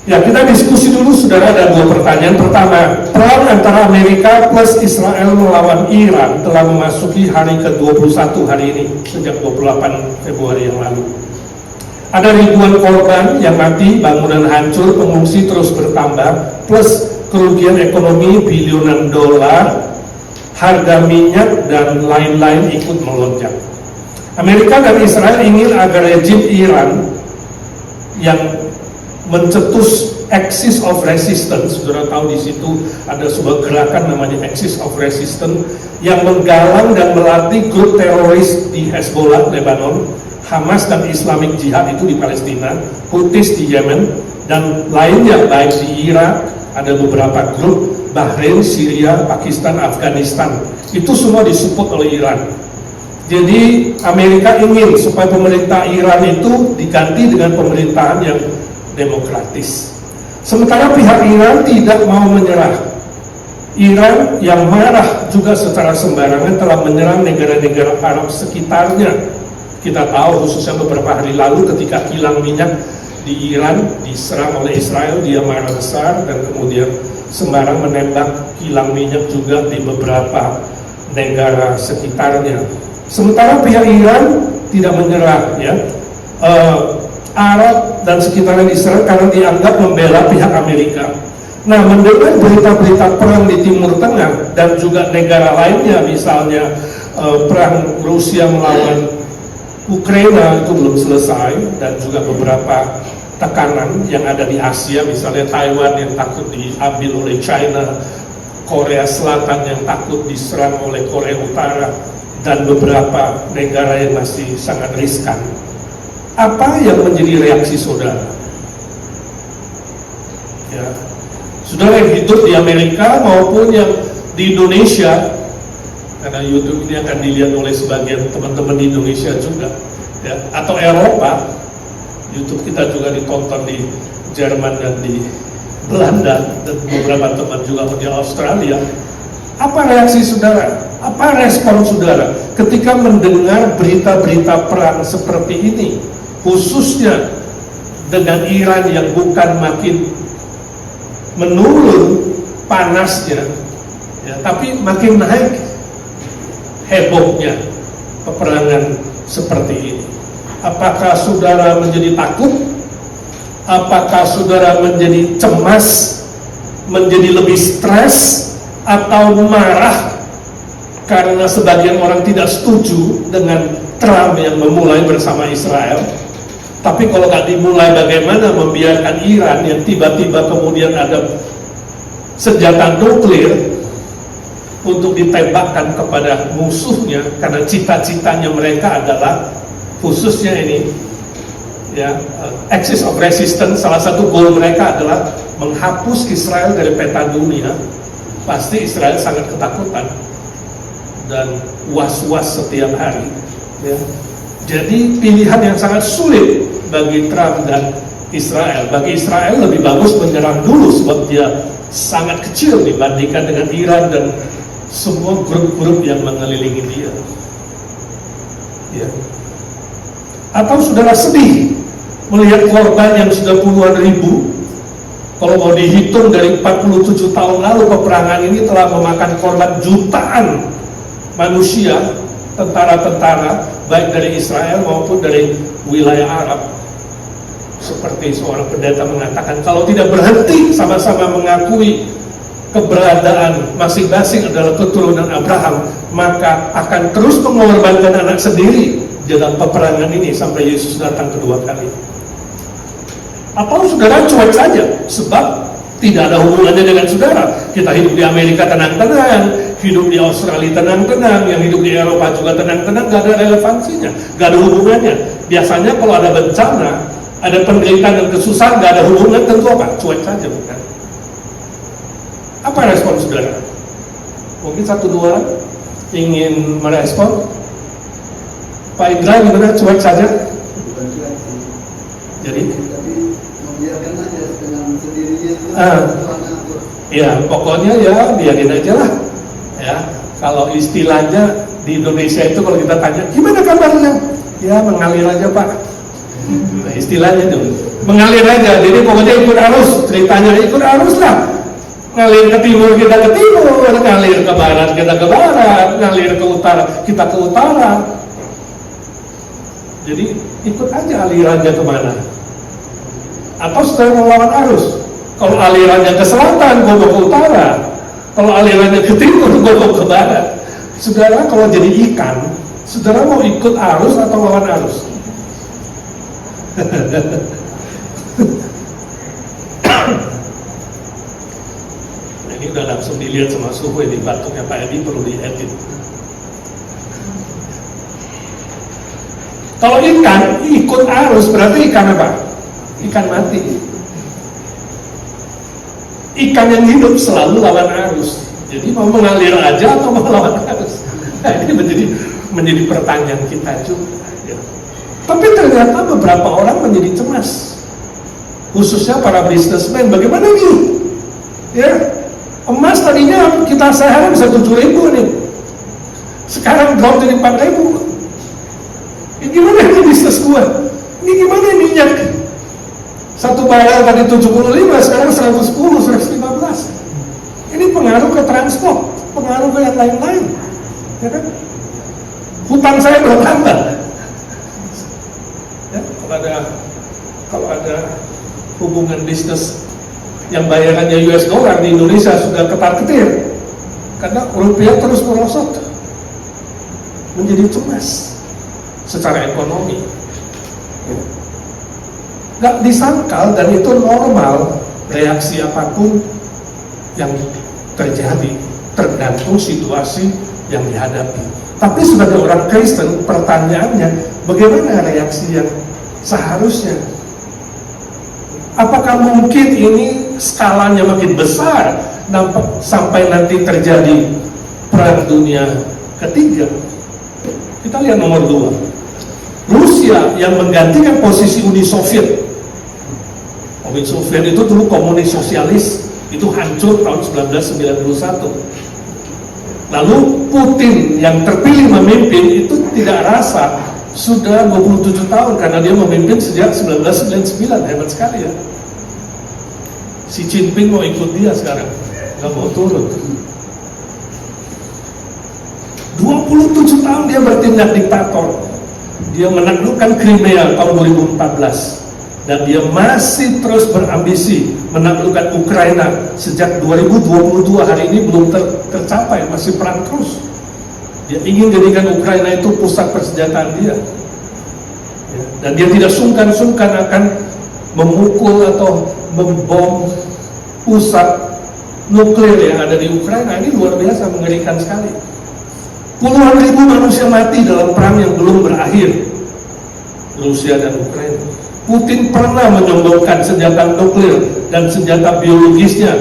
Ya, kita diskusi dulu, saudara, ada dua pertanyaan. Pertama, perang antara Amerika plus Israel melawan Iran telah memasuki hari ke-21 hari ini, sejak 28 Februari yang lalu. Ada ribuan korban yang mati, bangunan hancur, pengungsi terus bertambah, plus kerugian ekonomi biliunan dolar, harga minyak, dan lain-lain ikut melonjak. Amerika dan Israel ingin agar rejim Iran yang mencetus Axis of Resistance, saudara tahu di situ ada sebuah gerakan namanya Axis of Resistance yang menggalang dan melatih grup teroris di Hezbollah, Lebanon, Hamas dan Islamic Jihad itu di Palestina, Houthis di Yemen, dan lainnya baik di Irak, ada beberapa grup, Bahrain, Syria, Pakistan, Afghanistan, itu semua disupport oleh Iran. Jadi Amerika ingin supaya pemerintah Iran itu diganti dengan pemerintahan yang demokratis. Sementara pihak Iran tidak mau menyerah. Iran yang marah juga secara sembarangan telah menyerang negara-negara Arab sekitarnya. Kita tahu khususnya beberapa hari lalu ketika kilang minyak di Iran diserang oleh Israel, dia marah besar dan kemudian sembarang menembak kilang minyak juga di beberapa negara sekitarnya. Sementara pihak Iran tidak menyerah, ya. Arab dan sekitarnya Israel karena dianggap membela pihak Amerika. Nah, mendengar berita-berita perang di Timur Tengah dan juga negara lainnya, misalnya perang Rusia melawan Ukraina itu belum selesai, dan juga beberapa tekanan yang ada di Asia, misalnya Taiwan yang takut diambil oleh China, Korea Selatan yang takut diserang oleh Korea Utara, dan beberapa negara yang masih sangat riskan. Apa yang menjadi reaksi saudara? Ya, saudara yang hidup di Amerika maupun yang di Indonesia, karena YouTube ini akan dilihat oleh sebagian teman-teman di Indonesia juga, ya, atau Eropa. YouTube kita juga ditonton di Jerman dan di Belanda, dan beberapa teman juga di Australia. Apa reaksi saudara? Apa respon saudara ketika mendengar berita-berita perang seperti ini? Khususnya dengan Iran yang bukan makin menurun panasnya, ya, tapi makin naik hebohnya peperangan seperti ini. Apakah saudara menjadi takut? Apakah saudara menjadi cemas, menjadi lebih stres, atau marah karena sebagian orang tidak setuju dengan Trump yang memulai bersama Israel? Tapi kalau nggak dimulai, bagaimana membiarkan Iran yang tiba-tiba kemudian ada senjata nuklir untuk ditembakkan kepada musuhnya, karena cita-citanya mereka adalah khususnya ini, ya, Axis of Resistance, salah satu goal mereka adalah menghapus Israel dari peta dunia. Pasti Israel sangat ketakutan dan was-was setiap hari, ya. Jadi pilihan yang sangat sulit bagi Trump dan Israel. Bagi Israel lebih bagus menyerang dulu sebab dia sangat kecil dibandingkan dengan Iran dan semua grup-grup yang mengelilingi dia, ya. Atau saudara sedih melihat korban yang sudah puluhan ribu? Kalau mau dihitung dari 47 tahun lalu, peperangan ini telah memakan korban jutaan manusia, tentara-tentara, baik dari Israel maupun dari wilayah Arab. Seperti seorang pendeta mengatakan, kalau tidak berhenti sama-sama mengakui keberadaan masing-masing adalah keturunan Abraham, maka akan terus mengorbankan anak sendiri dalam peperangan ini sampai Yesus datang kedua kali. Atau saudara cuek saja, sebab tidak ada hubungannya dengan saudara. Kita hidup di Amerika tenang-tenang, hidup di Australia tenang-tenang, yang hidup di Eropa juga tenang-tenang, gak ada relevansinya, gak ada hubungannya. Biasanya kalau ada bencana, ada penderitaan dan kesusahan, gak ada hubungan, tentu apa? Cuek saja, bukan? Apa respon saudara? Mungkin satu dua ingin merespon. Pak Indra gimana? Cuek saja? Bukan cuek sih. Jadi? Tapi membiarkan aja dengan sendirinya. Ya, pokoknya ya biarin aja lah. Ya, kalau istilahnya di Indonesia itu kalau kita tanya, gimana kabarnya? Ya mengalir aja Pak. Nah, istilahnya itu mengalir aja. Jadi pokoknya ikut arus, ceritanya ikut arus lah. Ngalir ke timur kita ke timur, ngalir ke barat kita ke barat, ngalir ke utara kita ke utara. Jadi ikut aja alirannya kemana. Atau setelah melawan arus. Kalau alirannya ke selatan, gue ke utara. Kalau alirannya ke timur, gue ke barat. Saudara kalau jadi ikan, saudara mau ikut arus atau lawan arus? Ini udah langsung dilihat sama suhu ini, batuknya Pak Edi perlu diedit. Kalau ikan ikut arus berarti ikan apa? Ikan mati. Ikan yang hidup selalu lawan arus. Jadi mau mengalir aja atau mau lawan arus? Nah, ini menjadi pertanyaan kita juga. Ya. Tapi ternyata beberapa orang menjadi cemas, khususnya para businessman. Bagaimana nih? Ya, emas tadinya kita sehari bisa 7.000 nih, sekarang drop jadi 4.000. Ini gimana ini bisnis gua? Ini gimana minyak? Satu barel tadi 75, sekarang 110, 115. Ini pengaruh ke transport, pengaruh ke yang lain-lain, ya kan? Hutang saya bertambah. Ya, kalau ada hubungan bisnis yang bayarannya US dollar di Indonesia sudah ketar-ketir, karena rupiah terus merosot, menjadi cemas secara ekonomi. Gak disangkal dan itu normal, reaksi apapun yang terjadi tergantung situasi yang dihadapi. Tapi sebagai orang Kristen, pertanyaannya bagaimana reaksi yang seharusnya? Apakah mungkin ini skalanya makin besar sampai nanti terjadi perang dunia ketiga? Kita lihat nomor 2, Rusia yang menggantikan posisi Uni Soviet. Uni Soviet itu dulu komunis sosialis, itu hancur tahun 1991. Lalu Putin yang terpilih memimpin itu tidak rasa sudah 27 tahun karena dia memimpin sejak 1999, hebat sekali ya. Xi Jinping mau ikut dia sekarang, nggak mau turun. 27 tahun dia bertindak diktator. Dia menaklukkan Crimea tahun 2014. Dan dia masih terus berambisi menaklukkan Ukraina sejak 2022, hari ini belum tercapai, masih perang terus. Dia ingin jadikan Ukraina itu pusat persenjataan dia. Ya, dan dia tidak sungkan-sungkan akan memukul atau membom pusat nuklir yang ada di Ukraina. Ini luar biasa, mengerikan sekali. Puluhan ribu manusia mati dalam perang yang belum berakhir, Rusia dan Ukraina. Putin pernah menyombongkan senjata nuklir dan senjata biologisnya.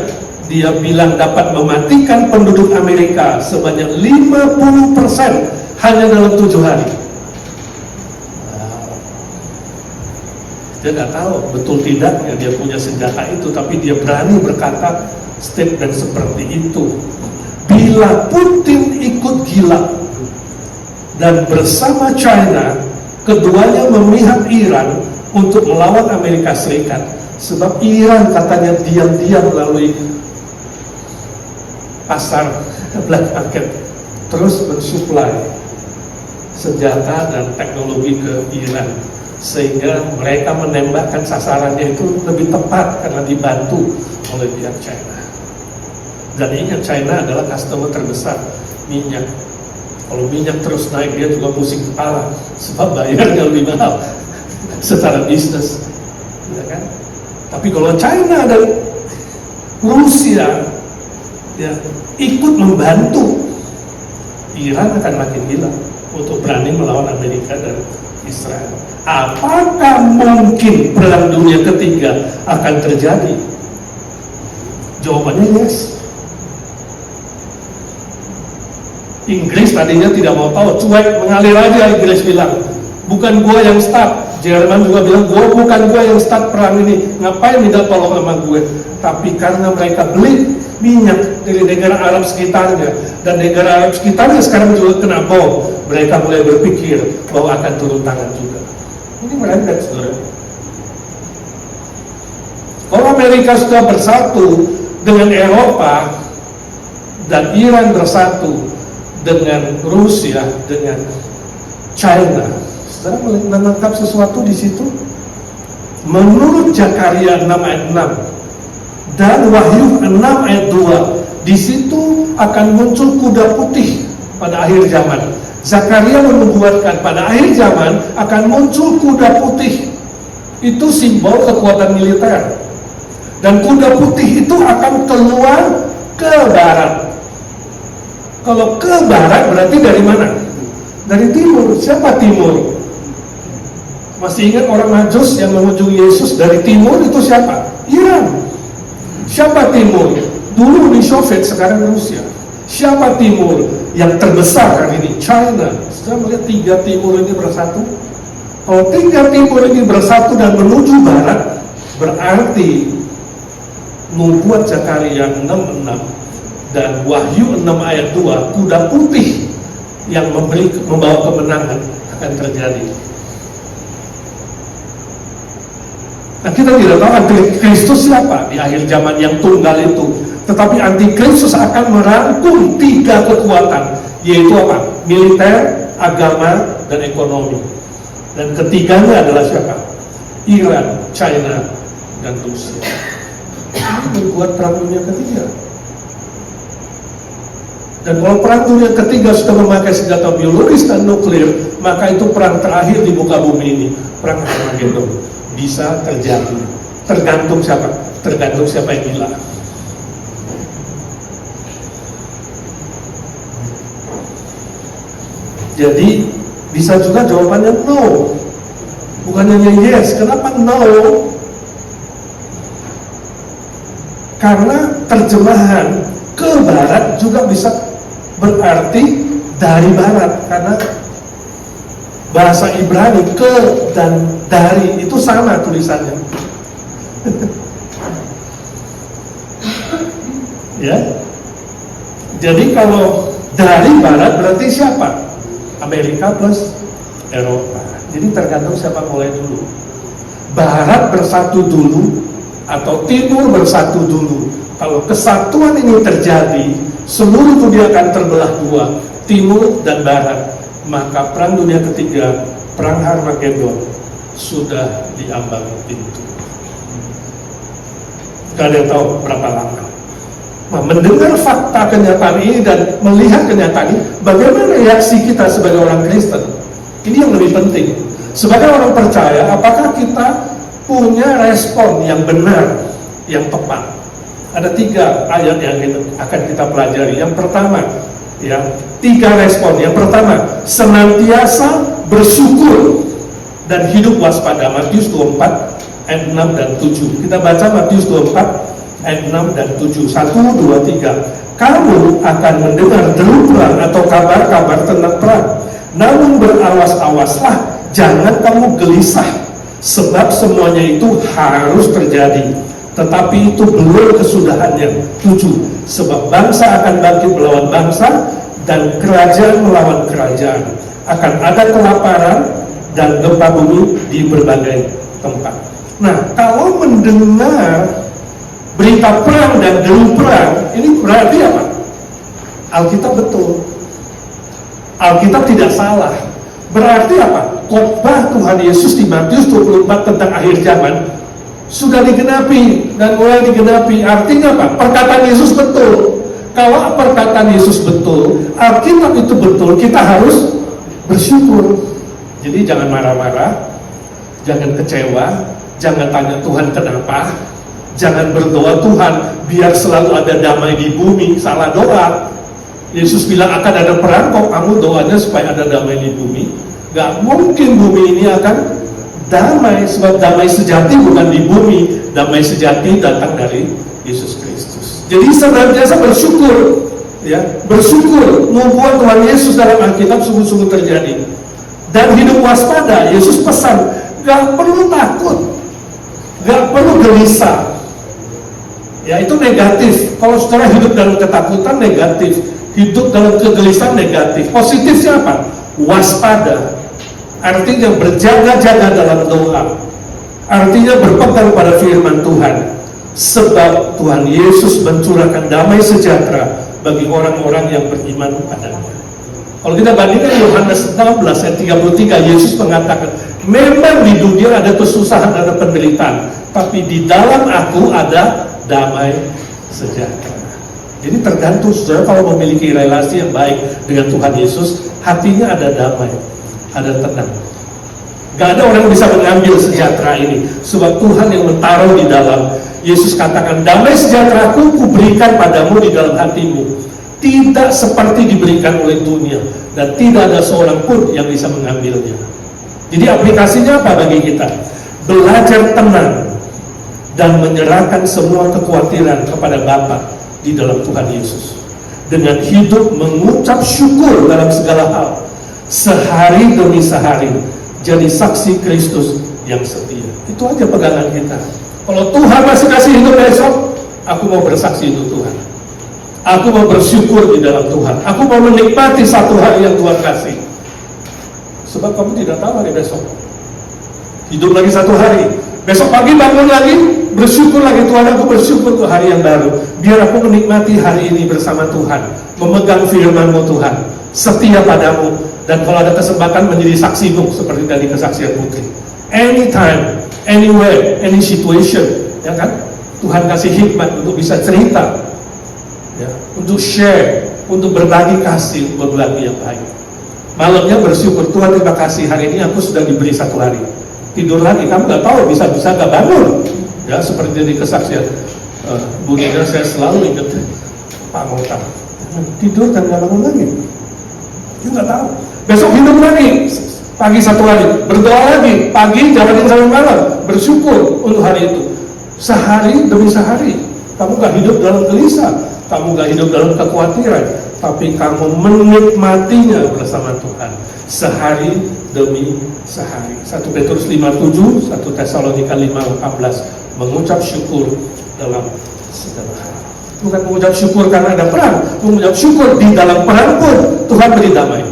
Dia bilang dapat mematikan penduduk Amerika sebanyak 50% hanya dalam 7 hari. Dia nggak tahu betul tidaknya dia punya senjata itu, tapi dia berani berkata statement seperti itu. Bila Putin ikut gila dan bersama China, keduanya memihak Iran untuk melawan Amerika Serikat, sebab Iran katanya diam-diam melalui pasar black market terus mensuplai senjata dan teknologi ke Iran, sehingga mereka menembakkan sasarannya itu lebih tepat karena dibantu oleh pihak China. Dan ingat, China adalah customer terbesar minyak. Kalau minyak terus naik, dia juga pusing kepala sebab bayarnya lebih mahal secara bisnis, ya kan? Tapi kalau China dan Rusia ya ikut membantu, Iran akan makin gila untuk berani melawan Amerika dan Israel. Apakah mungkin perang dunia ketiga akan terjadi? Jawabannya yes. Inggris tadinya tidak mau tahu, cuek, mengalir aja. Inggris bilang, bukan gua yang start. Jerman juga bilang, bukan gua yang start perang ini, ngapain minta tolong sama gue. Tapi karena mereka beli minyak dari negara Arab sekitarnya, dan negara Arab sekitarnya sekarang juga kena bom, mereka mulai berpikir bahwa akan turun tangan juga. Ini merembet, saudara. Kalau Amerika sudah bersatu dengan Eropa dan Iran bersatu dengan Rusia, dengan China, saudara menangkap sesuatu di situ. Menurut Zakaria 6 ayat 6 dan Wahyu 6 ayat 2, di situ akan muncul kuda putih pada akhir zaman. Zakaria menubuatkan pada akhir zaman akan muncul kuda putih. Itu simbol kekuatan militer. Dan kuda putih itu akan keluar ke barat. Kalau ke barat berarti dari mana? Dari timur. Siapa timur? Masih ingat orang Majus yang mengunjungi Yesus dari timur itu siapa? Iran. Siapa timur? Dulu Uni Soviet, sekarang Rusia. Siapa timur yang terbesar hari ini? China. Sudah melihat 3 timur ini bersatu? Kalau 3 timur ini bersatu dan menuju barat, berarti nubuat Zakaria 6:6 dan Wahyu 6 ayat 2, kuda putih yang membawa kemenangan akan terjadi. Nah, kita tidak tahu Antikristus siapa di akhir zaman yang tunggal itu. Tetapi Antikristus akan merangkum 3 kekuatan, yaitu apa? Militer, agama, dan ekonomi. Dan ketiganya adalah siapa? Iran, China, dan Rusia. Ini membuat perang dunia ketiga. Dan kalau perang dunia ketiga sudah memakai senjata biologis dan nuklir, maka itu perang terakhir di muka bumi ini, perang Armageddon. Bisa terjadi. Tergantung siapa? Tergantung siapa yang gila. Jadi bisa juga jawabannya no, bukan hanya yes. Kenapa no? Karena terjemahan ke barat juga bisa berarti dari barat, karena bahasa Ibrani ke dan dari itu sama tulisannya. Ya. Jadi kalau dari barat berarti siapa? Amerika plus Eropa. Jadi tergantung siapa mulai dulu. Barat bersatu dulu atau timur bersatu dulu. Kalau kesatuan ini terjadi, seluruh dunia akan terbelah 2, timur dan barat. Maka perang dunia ketiga, perang Armageddon, sudah diambang pintu. Gak ada yang tahu berapa lama. Nah, mendengar fakta kenyataan ini dan melihat kenyataan ini, bagaimana reaksi kita sebagai orang Kristen? Ini yang lebih penting. Sebagai orang percaya, apakah kita punya respon yang benar, yang tepat? Ada 3 ayat yang akan kita pelajari. Yang pertama, ya, 3 respon. Yang pertama, senantiasa bersyukur dan hidup waspada. Matius 24 ayat 6 dan 7. Kita baca Matius 24 ayat 6 dan 7. 1, 2, 3. Kamu akan mendengar deru perang atau kabar-kabar tentang perang. Namun berawas-awaslah, jangan kamu gelisah, sebab semuanya itu harus terjadi, tetapi itu belum kesudahannya. 7. Sebab bangsa akan bangkit melawan bangsa dan kerajaan melawan kerajaan. Akan ada kelaparan dan gempa bumi di berbagai tempat. Nah, kalau mendengar berita perang dan deru perang, ini berarti apa? Alkitab betul. Alkitab tidak salah. Berarti apa? Khotbah Tuhan Yesus di Matius 24 tentang akhir zaman sudah digenapi dan mulai digenapi. Artinya apa? Perkataan Yesus betul. Kalau perkataan Yesus betul, Alkitab itu betul, kita harus bersyukur. Jadi jangan marah-marah, jangan kecewa, jangan tanya Tuhan kenapa, jangan berdoa Tuhan biar selalu ada damai di bumi. Salah doa. Yesus bilang akan ada perang, kok kamu doanya supaya ada damai di bumi? Gak mungkin bumi ini akan damai, sebab damai sejati bukan di bumi. Damai sejati datang dari Yesus Kristus. Jadi senantiasa bersyukur, ya, bersyukur. Nubuat Tuhan Yesus dalam Alkitab sungguh-sungguh terjadi. Dan hidup waspada. Yesus pesan, gak perlu takut, gak perlu gelisah. Ya, itu negatif. Kalau saudara hidup dalam ketakutan, negatif. Hidup dalam kegelisahan, negatif. Positifnya apa? Waspada. artinya berjaga-jaga dalam doa, artinya berpegang pada firman Tuhan, sebab Tuhan Yesus mencurahkan damai sejahtera bagi orang-orang yang beriman padanya. Kalau kita bandingkan Yohanes 16 ayat 33, Yesus mengatakan, memang di dunia ada kesusahan, ada penderitaan, tapi di dalam aku ada damai sejahtera. Jadi tergantung saudara kalau memiliki relasi yang baik dengan Tuhan Yesus, hatinya ada damai, ada tenang. Gak ada orang yang bisa mengambil sejahtera ini, sebab Tuhan yang menaruh di dalam. Yesus katakan, damai sejahteraku kuberikan padamu di dalam hatimu, tidak seperti diberikan oleh dunia, dan tidak ada seorang pun yang bisa mengambilnya. Jadi aplikasinya apa bagi kita? Belajar tenang dan menyerahkan semua kekhawatiran kepada Bapa di dalam Tuhan Yesus, dengan hidup mengucap syukur dalam segala hal, sehari demi sehari jadi saksi Kristus yang setia. Itu aja pegangan kita. Kalau Tuhan masih kasih hidup besok, aku mau bersaksi untuk Tuhan, aku mau bersyukur di dalam Tuhan, aku mau menikmati satu hari yang Tuhan kasih. Sebab kamu tidak tahu hari besok. Hidup lagi satu hari, besok pagi bangun lagi, bersyukur lagi, Tuhan aku bersyukur untuk hari yang baru. Biar aku menikmati hari ini bersama Tuhan, memegang firman-Mu Tuhan, setia padamu, dan kalau ada kesempatan menjadi saksi-Mu seperti tadi kesaksian Putri. Anytime, anywhere, any situation, ya kan? Tuhan kasih hikmat untuk bisa cerita, ya, untuk share, untuk berbagi kasih, berbagi yang baik. Malamnya bersyukur, Tuhan terima kasih hari ini aku sudah diberi satu hari. Tidur lagi, kamu nggak tahu bisa nggak bangun, ya seperti di kesaksian Bu Nina, saya selalu ingat Pak Mota, tidur dan nggak bangun lagi, dia nggak tahu. Besok hidup lagi, pagi satu hari, berdoa lagi, pagi jalanin sampai malam, bersyukur untuk hari itu. Sehari demi sehari, kamu gak hidup dalam gelisah, kamu gak hidup dalam kekhawatiran, tapi kamu menikmatinya bersama Tuhan, sehari demi sehari. 1 Petrus 5:7, 1 Tesalonika 5:14, mengucap syukur dalam segala hal. Bukan mengucap syukur karena ada perang, mengucap syukur di dalam perang pun Tuhan beri damai.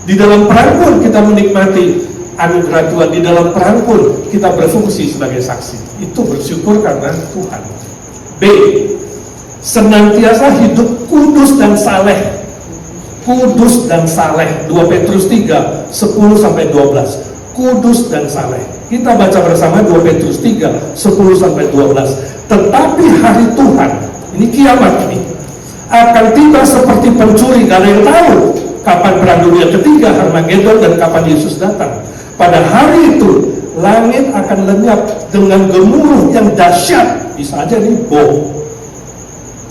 Di dalam perang pun kita menikmati anugerah Tuhan, di dalam perang pun kita berfungsi sebagai saksi. Itu bersyukur karena Tuhan. B, senantiasa hidup kudus dan saleh. Kudus dan saleh, 2 Petrus 3, 10-12. Kudus dan saleh. Kita baca bersama 2 Petrus 3, 10-12. Tetapi hari Tuhan, ini kiamat ini, akan tiba seperti pencuri, gak ada yang tahu kapan perang dunia ketiga, Harmagedon, dan kapan Yesus datang. Pada hari itu, langit akan lenyap dengan gemuruh yang dahsyat, bisa aja nih bom,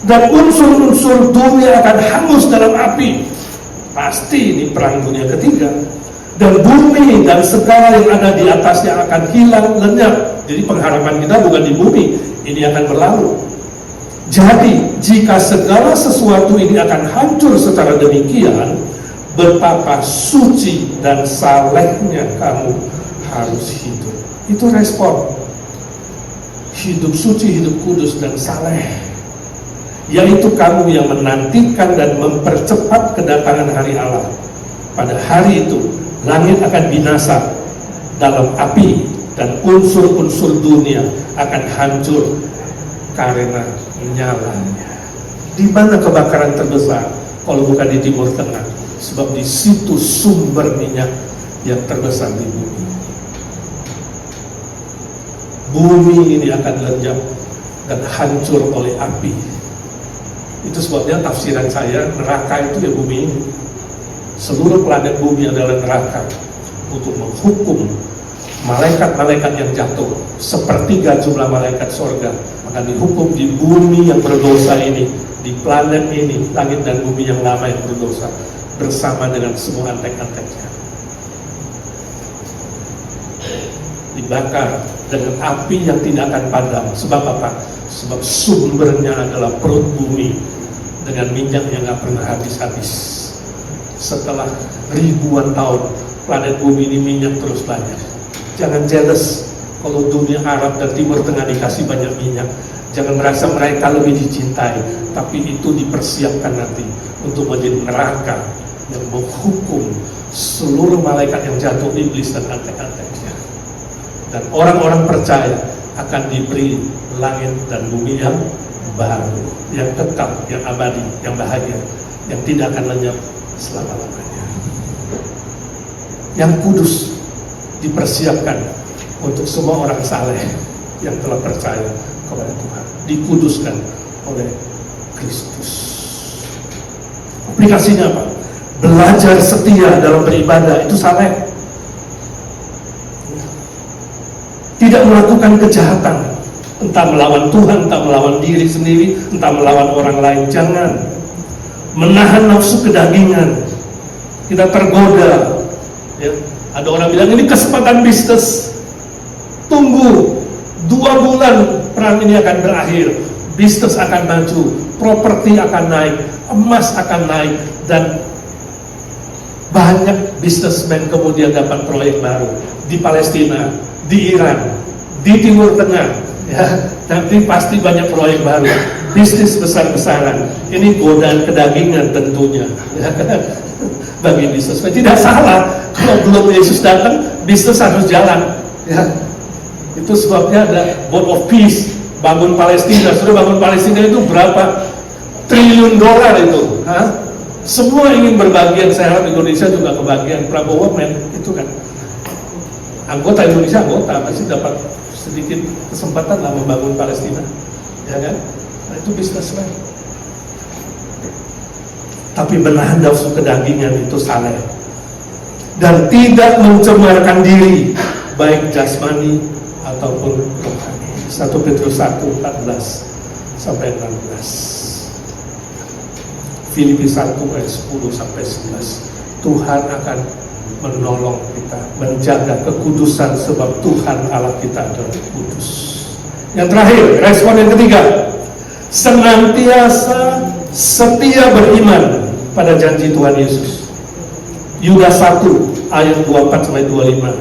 dan unsur-unsur dunia akan hangus dalam api. Pasti ini perang dunia ketiga. Dan bumi dan segala yang ada di atasnya akan hilang, lenyap. Jadi pengharapan kita bukan di bumi, ini akan berlalu. Jadi jika segala sesuatu ini akan hancur secara demikian, betapa suci dan salehnya kamu harus hidup. Itu respon. Hidup suci, hidup kudus dan saleh, yaitu kamu yang menantikan dan mempercepat kedatangan hari Allah. Pada hari itu langit akan binasa dalam api, dan unsur-unsur dunia akan hancur karena nyalanya. Di mana kebakaran terbesar? Kalau bukan di Timur Tengah, sebab di situ sumber minyak yang terbesar di bumi. Bumi ini akan lenyap dan hancur oleh api. Itu sebabnya tafsiran saya, neraka itu ya bumi ini. Seluruh planet bumi adalah neraka untuk menghukum malaikat-malaikat yang jatuh. Sepertiga jumlah malaikat sorga akan dihukum di bumi yang berdosa ini, di planet ini, langit dan bumi yang lama yang berdosa, bersama dengan semua antek-anteknya. Dibakar dengan api yang tidak akan padam. Sebab apa? Sebab sumbernya adalah perut bumi dengan minyak yang gak pernah habis-habis. Setelah ribuan tahun planet bumi ini minyak terus banyak. Jangan jealous Kalau dunia Arab dan Timur Tengah dikasih banyak minyak, jangan merasa mereka lebih dicintai, tapi itu dipersiapkan nanti untuk menjadi neraka yang menghukum seluruh malaikat yang jatuh, iblis dan antek-anteknya. Dan orang-orang percaya akan diberi langit dan bumi yang baru, yang kekal, yang abadi, yang bahagia, yang tidak akan lenyap selama-lamanya. Yang kudus dipersiapkan untuk semua orang saleh yang telah percaya kepada Tuhan, dikuduskan oleh Kristus. Aplikasinya apa? Belajar setia dalam beribadah, itu saleh. Tidak melakukan kejahatan, entah melawan Tuhan, entah melawan diri sendiri, entah melawan orang lain. Jangan menahan nafsu kedagingan. Kita tergoda, ya. Ada orang bilang ini kesempatan bisnis, tunggu 2 bulan perang ini akan berakhir, bisnis akan maju, properti akan naik, emas akan naik, dan banyak bisnismen kemudian dapat proyek baru di Palestina, di Iran, di Timur Tengah, ya. Nanti pasti banyak proyek baru, bisnis besar-besaran. Ini godaan kedagingan tentunya, ya. Bagi bisnismen tidak salah, kalau belum Yesus datang, bisnis harus jalan, ya. Itu sebabnya ada Board of Peace, bangun Palestina. Sudah bangun Palestina itu berapa triliun dolar itu, ha? Semua ingin berbagian. Saya harap Indonesia juga kebagian. Prabowo itu kan anggota Indonesia, pasti dapat sedikit kesempatan lah membangun Palestina, ya kan? Nah, itu bisnismen. Tapi menahan nafsu kedagingan itu saleh, dan tidak mencemarkan diri baik jasmani ataupun rohani. 1 Petrus 1:14 sampai 16. Filipi 1 ayat 10 sampai 11. Tuhan akan menolong kita menjaga kekudusan, sebab Tuhan Allah kita adalah kudus. Yang terakhir, respon yang ketiga, senantiasa setia beriman pada janji Tuhan Yesus. Yudas 1 ayat 24 sampai 25.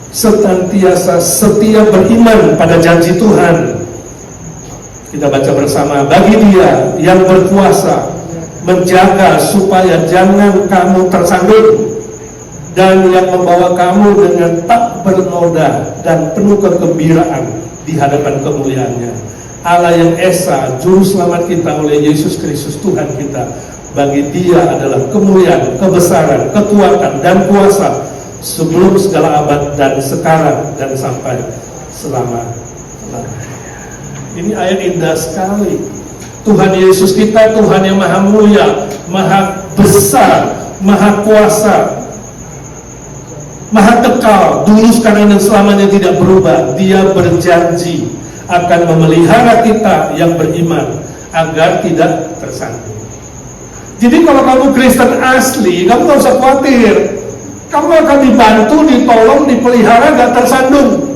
Senantiasa setia beriman pada janji Tuhan. Kita baca bersama. Bagi Dia yang berkuasa menjaga supaya jangan kamu tersandung, dan yang membawa kamu dengan tak bernoda dan penuh kegembiraan di hadapan kemuliaannya. Allah yang Esa, Juru Selamat kita oleh Yesus Kristus Tuhan kita. Bagi Dia adalah kemuliaan, kebesaran, kekuatan, dan kuasa sebelum segala abad dan sekarang dan sampai selama-lamanya. Ini ayat indah sekali. Tuhan Yesus kita, Tuhan yang maha mulia, maha besar, maha kuasa, maha kekal, dulu, sekarang, dan selamanya tidak berubah. Dia berjanji akan memelihara kita yang beriman agar tidak tersandung. Jadi kalau kamu Kristen asli, kamu gak usah khawatir. Kamu akan dibantu, ditolong, dipelihara, gak tersandung.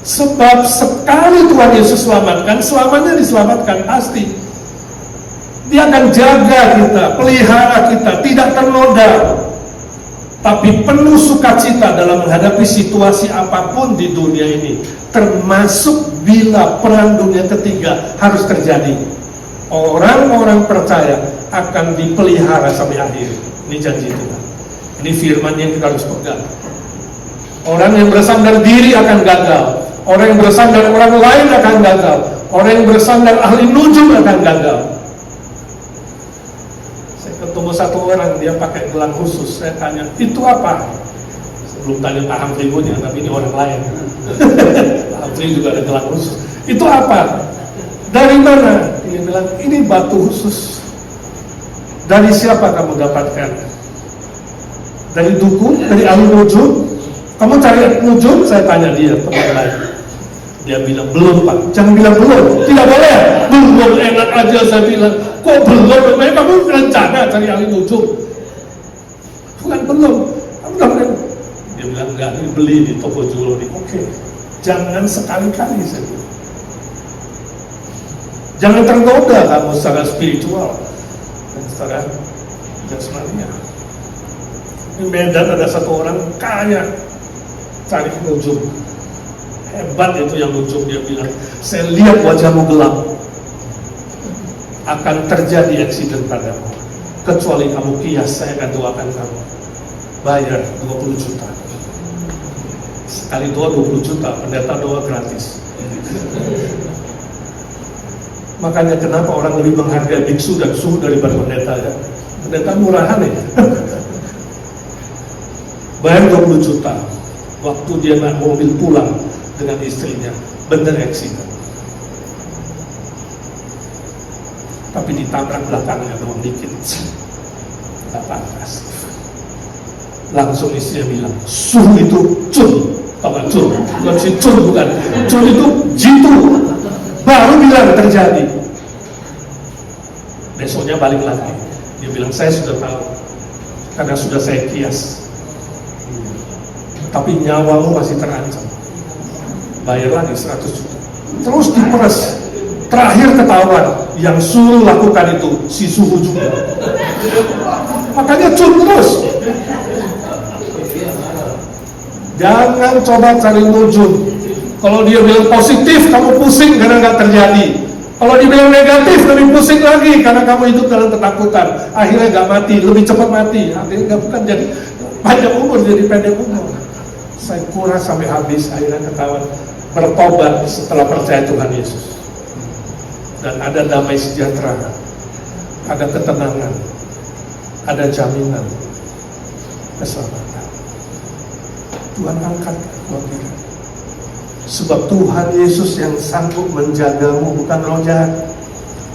Sebab sekali Tuhan Yesus selamatkan, selamanya diselamatkan, pasti. Dia akan jaga kita, pelihara kita, tidak ternoda, tapi penuh sukacita dalam menghadapi situasi apapun di dunia ini, termasuk bila perang dunia ketiga harus terjadi. Orang-orang percaya akan dipelihara sampai akhir. Ini janji Tuhan. Ini firman yang kita harus pegang. Orang yang bersandar diri akan gagal. Orang yang bersandar orang lain akan gagal. Orang yang bersandar ahli nujum akan gagal. Saya ketemu satu orang, dia pakai gelang khusus. Saya tanya, itu apa? Sebelum tanya Pak Hamfri punya, tapi ini orang lain. Pak Hamfri juga ada gelang khusus. Itu apa? Dari mana? Dia bilang, ini batu khusus. Dari siapa kamu dapatkan? Dari dukun? Dari ahli nujum? Kamu cari nujum? Saya tanya dia, teman lain. Dia bilang, belum Pak. Jangan bilang belum. Tidak boleh. Belum, enak aja saya bilang. Kok belum? Memang kamu rencana cari ahli nujum? Bukan belum. Dia bilang, enggak, ini beli di toko Julo nih. Oke. Jangan sekali-kali saya bilang. Jangan tergoda kamu secara spiritual dan secara jasmani. Di Medan ada satu orang kaya, cari ujung. Hebat itu yang ujung, dia bilang, saya lihat wajahmu gelap, akan terjadi eksiden padamu. Kecuali kamu kias, saya akan doakan kamu. Bayar 20 juta. Sekali doa 20 juta, pendeta doa gratis. Makanya kenapa orang lebih menghargai biksu dan suhu daripada pendeta ya? Pendeta murahan ya. Bayar 20 juta. Waktu dia naik mobil pulang dengan istrinya, bener eksiden. Tapi ditabrak belakangnya doang dikit. Tak pantas. Langsung istrinya bilang, suhu itu cun. Tau gak cun? Bukan si cun, bukan. Cun itu jitu. Baru bilang terjadi. Besoknya balik lagi. Dia bilang, saya sudah tahu. Karena sudah saya kias. Tapi nyawamu masih terancam. Bayar lagi 100 juta. Terus diperes. Terakhir ketahuan, yang suruh lakukan itu si suhu juga. Makanya cun terus. Jangan coba cari wujud. Kalau dia bilang positif, kamu pusing karena nggak terjadi. Kalau dia bilang negatif, lebih pusing lagi karena kamu hidup dalam ketakutan. Akhirnya nggak mati, lebih cepat mati. Akhirnya nggak bukan jadi panjang umur, jadi pendek umur. Saya kuras sampai habis, akhirnya ketahuan bertobat setelah percaya Tuhan Yesus. Dan ada damai sejahtera, ada ketenangan, ada jaminan keselamatan. Tuhan angkat Tuhan kita. Sebab Tuhan Yesus yang sanggup menjagamu, bukan roh jahat.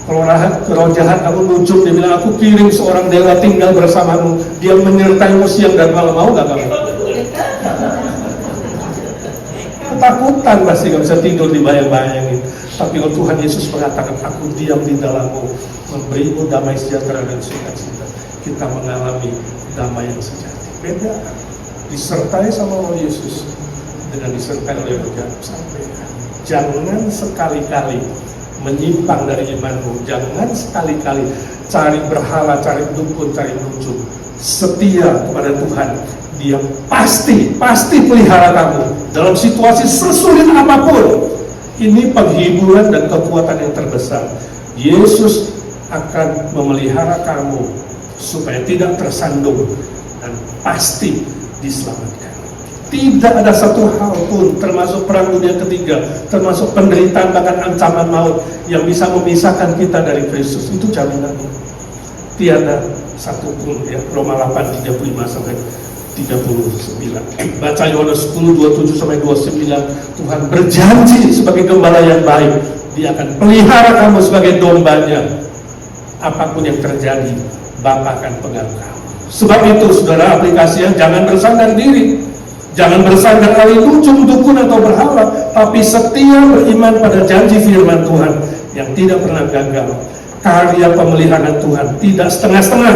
Kalau roh jahat kamu muncul, dia bilang aku kirim seorang dewa tinggal bersamamu, dia menyertaimu siang dan malam. Mau gak kamu? Ketakutan pasti gak bisa tidur dibayang-bayangin. Tapi kalau Tuhan Yesus mengatakan aku diam di dalammu, memberimu damai sejahtera dan sukacita, kita mengalami damai yang sejati. Beda. Disertai sama Roh Yesus dengan disertai oleh Roh Jahat. Sampai jangan sekali-kali menyimpang dari imanmu. Jangan sekali-kali cari berhala, cari dukun, cari muncul. Setia kepada Tuhan. Dia pasti pelihara kamu dalam situasi sesulit apapun. Ini penghiburan dan kekuatan yang terbesar. Yesus akan memelihara kamu supaya tidak tersandung dan pasti diselamatkan. Tidak ada satu hal pun, termasuk perang dunia ketiga, termasuk penderitaan bahkan ancaman maut yang bisa memisahkan kita dari Kristus. Itu jaminannya. Tiada satu pun ya. Roma 8:35 sampai 39. Baca Yohanes 10:27 sampai 29. Tuhan berjanji sebagai gembala yang baik, Dia akan pelihara kamu sebagai dombanya. Apapun yang terjadi, Bapa akan pegang kamu. Sebab itu saudara, aplikasinya jangan bersandar diri. Jangan bersandar kali ujung dukun atau berhala, tapi setia beriman pada janji firman Tuhan yang tidak pernah gagal. Karya pemeliharaan Tuhan tidak setengah-setengah,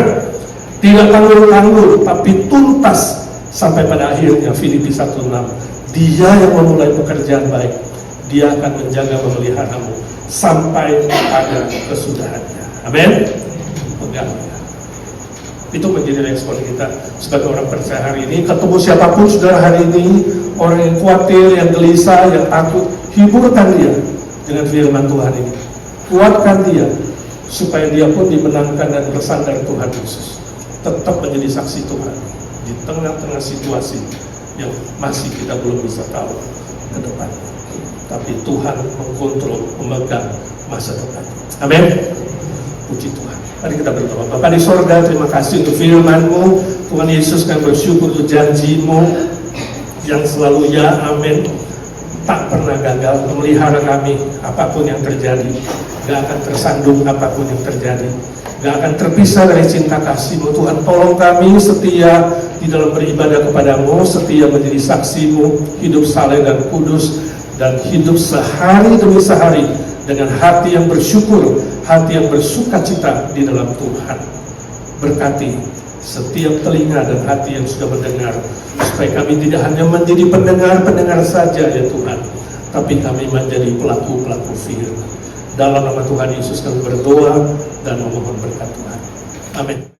tidak tanggung-tanggung, tapi tuntas sampai pada akhirnya. Filipi 1:6. Dia yang memulai pekerjaan baik, Dia akan menjaga memeliharamu sampai pada kesudahannya. Amin. Pegang. Itu menjadi respon kita sebagai orang percaya hari ini. Ketemu siapapun saudara hari ini, orang yang khawatir, yang gelisah, yang takut, hiburkan dia dengan firman Tuhan ini. Kuatkan dia supaya dia pun dimenangkan dan bersandar Tuhan Yesus. Tetap menjadi saksi Tuhan di tengah-tengah situasi yang masih kita belum bisa tahu ke depan. Tapi Tuhan mengkontrol, memegang masa depan. Amin. Puji Tuhan. Mari kita berdoa. Bapa di sorga, terima kasih untuk firman-Mu. Tuhan Yesus, kami bersyukur untuk janji-Mu yang selalu ya, amin, tak pernah gagal memelihara kami apapun yang terjadi. Gak akan tersandung apapun yang terjadi. Gak akan terpisah dari cinta kasih-Mu. Tuhan, tolong kami setia di dalam beribadah kepada-Mu, setia menjadi saksi-Mu, hidup saleh dan kudus, dan hidup sehari demi sehari dengan hati yang bersyukur, hati yang bersukacita di dalam Tuhan. Berkati setiap telinga dan hati yang sudah mendengar, supaya kami tidak hanya menjadi pendengar-pendengar saja ya Tuhan, tapi kami menjadi pelaku-pelaku firman. Dalam nama Tuhan Yesus kami berdoa dan memohon berkat Tuhan. Amin.